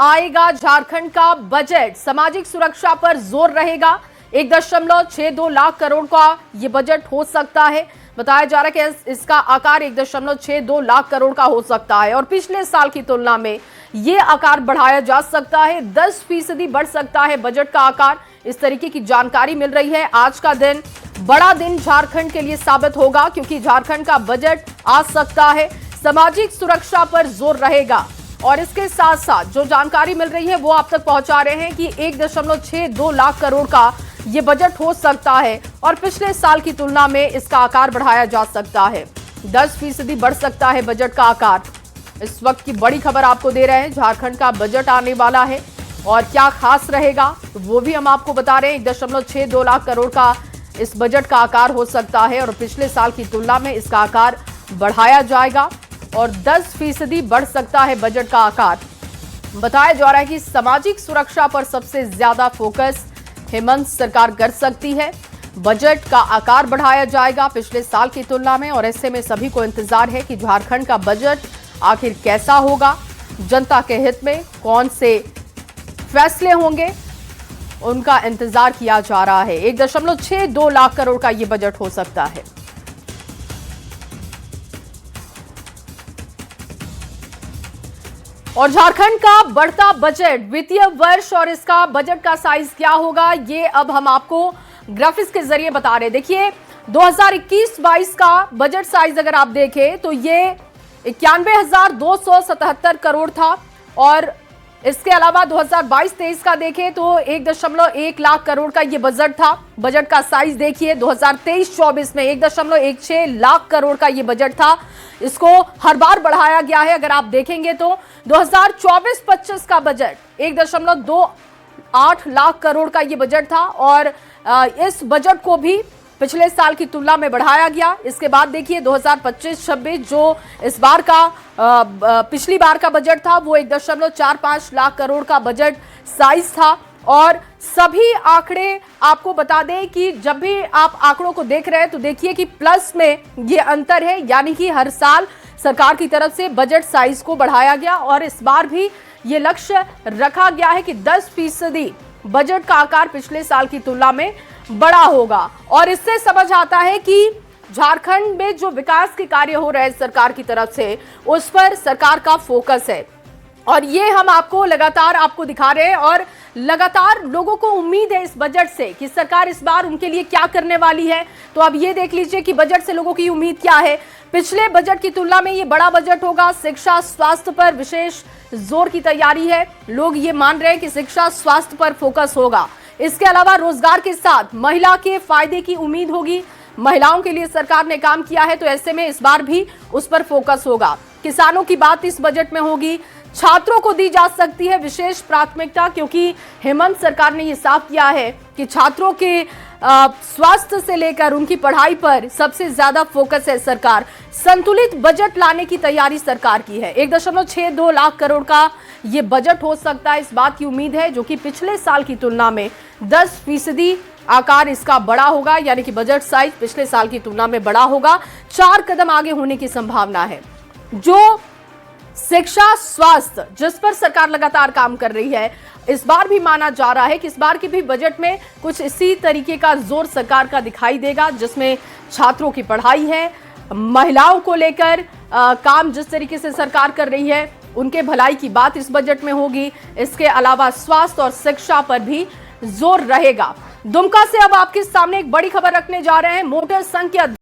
आएगा झारखंड का बजट। सामाजिक सुरक्षा पर जोर रहेगा। 1.62 लाख करोड़ का ये बजट हो सकता है। बताया जा रहा है कि इसका आकार 1.62 लाख करोड़ का हो सकता है और पिछले साल की तुलना में ये आकार बढ़ाया जा सकता है। 10% बढ़ सकता है बजट का आकार। इस तरीके की जानकारी मिल रही है। आज का दिन बड़ा दिन झारखंड के लिए साबित होगा क्योंकि झारखंड का बजट आ सकता है। सामाजिक सुरक्षा पर जोर रहेगा और इसके साथ साथ जो जानकारी मिल रही है वो आप तक पहुंचा रहे हैं कि 1.62 लाख करोड़ का ये बजट हो सकता है और पिछले साल की तुलना में इसका आकार बढ़ाया जा सकता है। 10% बढ़ सकता है बजट का आकार। इस वक्त की बड़ी खबर आपको दे रहे हैं। झारखंड का बजट आने वाला है और क्या खास रहेगा वो भी हम आपको बता रहे हैं। 1.62 लाख करोड़ का इस बजट का आकार हो सकता है और पिछले साल की तुलना में इसका आकार बढ़ाया जाएगा और 10% बढ़ सकता है बजट का आकार। बताया जा रहा है कि सामाजिक सुरक्षा पर सबसे ज्यादा फोकस हेमंत सरकार कर सकती है। बजट का आकार बढ़ाया जाएगा पिछले साल की तुलना में और ऐसे में सभी को इंतजार है कि झारखंड का बजट आखिर कैसा होगा, जनता के हित में कौन से फैसले होंगे, उनका इंतजार किया जा रहा है। 1.62 लाख करोड़ का यह बजट हो सकता है। और झारखंड का बढ़ता बजट वित्तीय वर्ष और इसका बजट का साइज क्या होगा ये अब हम आपको ग्राफिक्स के जरिए बता रहे हैं। देखिए 2021-22 का बजट साइज अगर आप देखें तो ये 91,277 करोड़ था और इसके अलावा 2022-23 का देखें तो 1.1 लाख करोड़ का ये बजट था। बजट का साइज देखिए 2023-24 में 1.16 लाख करोड़ का ये बजट था। इसको हर बार बढ़ाया गया है। अगर आप देखेंगे तो 2024-25 का बजट 1.28 लाख करोड़ का ये बजट था और इस बजट को भी पिछले साल की तुलना में बढ़ाया गया। इसके बाद देखिए 2025-26 जो इस बार का पिछली बार का बजट था वो 1.45 लाख करोड़ का बजट साइज था। और सभी आंकड़े आपको बता दें कि जब भी आप आंकड़ों को देख रहे हैं तो देखिए कि प्लस में ये अंतर है, यानी कि हर साल सरकार की तरफ से बजट साइज को बढ़ाया गया और इस बार भी ये लक्ष्य रखा गया है कि 10% बजट का आकार पिछले साल की तुलना में बड़ा होगा। और इससे समझ आता है कि झारखंड में जो विकास के कार्य हो रहे हैं सरकार की तरफ से उस पर सरकार का फोकस है और ये हम आपको लगातार आपको दिखा रहे हैं और लगातार लोगों को उम्मीद है इस बजट से कि सरकार इस बार उनके लिए क्या करने वाली है। तो अब ये देख लीजिए कि बजट से लोगों की उम्मीद क्या है। पिछले बजट की तुलना में ये बड़ा बजट होगा। शिक्षा स्वास्थ्य पर विशेष जोर की तैयारी है। लोग ये मान रहे हैं कि शिक्षा स्वास्थ्य पर फोकस होगा। इसके अलावा रोजगार के साथ महिला के फायदे की उम्मीद होगी। महिलाओं के लिए सरकार ने काम किया है तो ऐसे में इस बार भी उस पर फोकस होगा। किसानों की बात इस बजट में होगी। छात्रों को दी जा सकती है विशेष प्राथमिकता क्योंकि हेमंत सरकार ने यह साफ किया है कि छात्रों के स्वास्थ्य से लेकर उनकी पढ़ाई पर सबसे ज्यादा फोकस है। सरकार संतुलित बजट लाने की तैयारी सरकार की है। 1.62 लाख करोड़ का ये बजट हो सकता है, इस बात की उम्मीद है, जो कि पिछले साल की तुलना में 10% आकार इसका बड़ा होगा, यानी कि बजट साइज पिछले साल की तुलना में बड़ा होगा। 4 कदम आगे होने की संभावना है। जो शिक्षा स्वास्थ्य जिस पर सरकार लगातार काम कर रही है, इस बार भी माना जा रहा है कि इस बार के भी बजट में कुछ इसी तरीके का जोर सरकार का दिखाई देगा, जिसमें छात्रों की पढ़ाई है, महिलाओं को लेकर काम जिस तरीके से सरकार कर रही है उनके भलाई की बात इस बजट में होगी। इसके अलावा स्वास्थ्य और शिक्षा पर भी जोर रहेगा। दुमका से अब आपके सामने एक बड़ी खबर रखने जा रहे हैं। मोटर संघ के